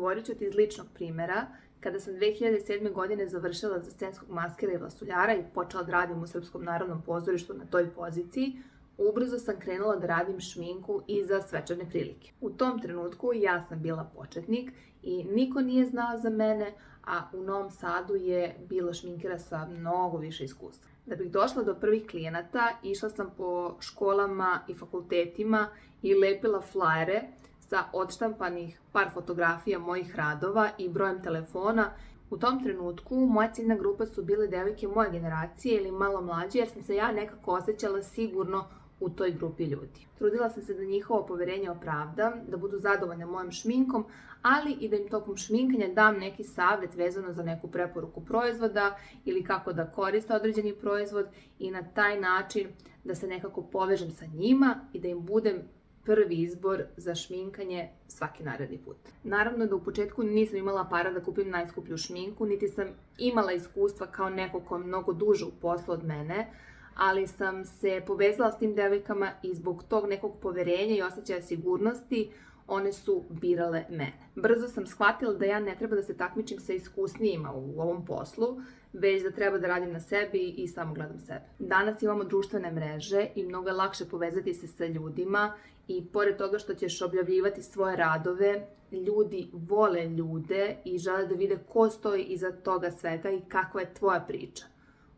Govorit ću ti iz ličnog primera. Kada sam 2007. godine završila za scenskog maskera i vlastuljara i počela da radim u Srpskom narodnom pozorištu na toj poziciji, ubrzo sam krenula da radim šminku i za svečane prilike. U tom trenutku ja sam bila početnik i niko nije znao za mene, a u Novom Sadu je bilo šminkera sa mnogo više iskustva. Da bih došla do prvih klijenata, išla sam po školama i fakultetima i lepila flajere sa odštampanih par fotografija mojih radova i brojem telefona. U tom trenutku moja ciljna grupa su bile devojke moje generacije ili malo mlađe, jer sam se ja nekako osjećala sigurno u toj grupi ljudi. Trudila sam se da njihovo poverenje opravdam, da budu zadovoljne mojom šminkom, ali i da im tokom šminkanja dam neki savjet vezano za neku preporuku proizvoda ili kako da koriste određeni proizvod i na taj način da se nekako povežem sa njima i da im budem prvi izbor za šminkanje svaki naredni put. Naravno da u početku nisam imala para da kupim najskuplju šminku, niti sam imala iskustva kao neko ko mnogo duže u poslu od mene, ali sam se povezala s tim devojkama i zbog tog nekog poverenja i osjećaja sigurnosti one su birale mene. Brzo sam shvatila da ja ne treba da se takmičim sa iskusnijima u ovom poslu, već da treba da radim na sebi i samo gledam sebe. Danas imamo društvene mreže i mnogo je lakše povezati se sa ljudima i pored toga što ćeš objavljivati svoje radove, ljudi vole ljude i žele da vide ko stoji iza toga svega i kakva je tvoja priča.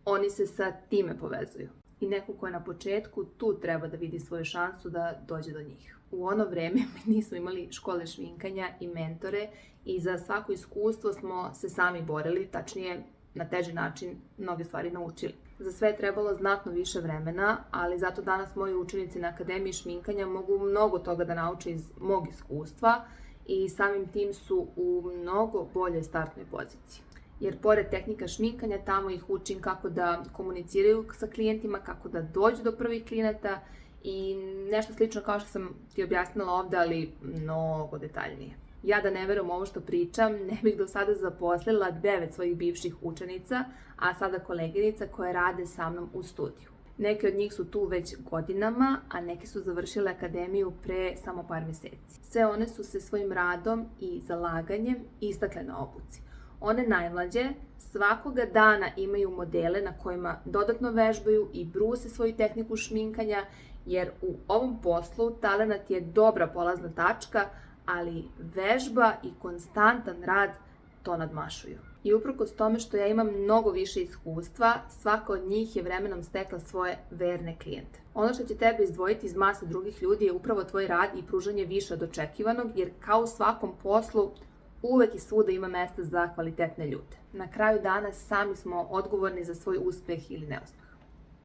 Oni se sa time povezuju. I neko ko je na početku, tu treba da vidi svoju šansu da dođe do njih. U ono vreme mi nismo imali škole šminkanja i mentore i za svako iskustvo smo se sami borili, tačnije na teži način mnoge stvari naučili. Za sve je trebalo znatno više vremena, ali zato danas moji učenici na Akademiji šminkanja mogu mnogo toga da nauče iz mog iskustva i samim tim su u mnogo boljoj startnoj poziciji. Jer pored tehnika šminkanja, tamo ih učim kako da komuniciraju sa klijentima, kako da dođu do prvih klijenata i nešto slično kao što sam ti objasnila ovde, ali mnogo detaljnije. Ja da ne verujem ovo što pričam, ne bih do sada zaposlila 9 svojih bivših učenica, a sada koleginica koje rade sa mnom u studiju. Neke od njih su tu već godinama, a neke su završile akademiju pre samo par meseci. Sve one su se svojim radom i zalaganjem istakle na obuci. One najmlađe svakoga dana imaju modele na kojima dodatno vežbaju i bruse svoju tehniku šminkanja, jer u ovom poslu talenat je dobra polazna tačka, ali vežba i konstantan rad to nadmašuju. I uprkos tome što ja imam mnogo više iskustva, svaka od njih je vremenom stekla svoje verne klijente. Ono što će tebe izdvojiti iz mase drugih ljudi je upravo tvoj rad i pružanje više od očekivanog, jer kao u svakom poslu, uvek i svuda ima mesta za kvalitetne ljude. Na kraju dana sami smo odgovorni za svoj uspeh ili neuspeh.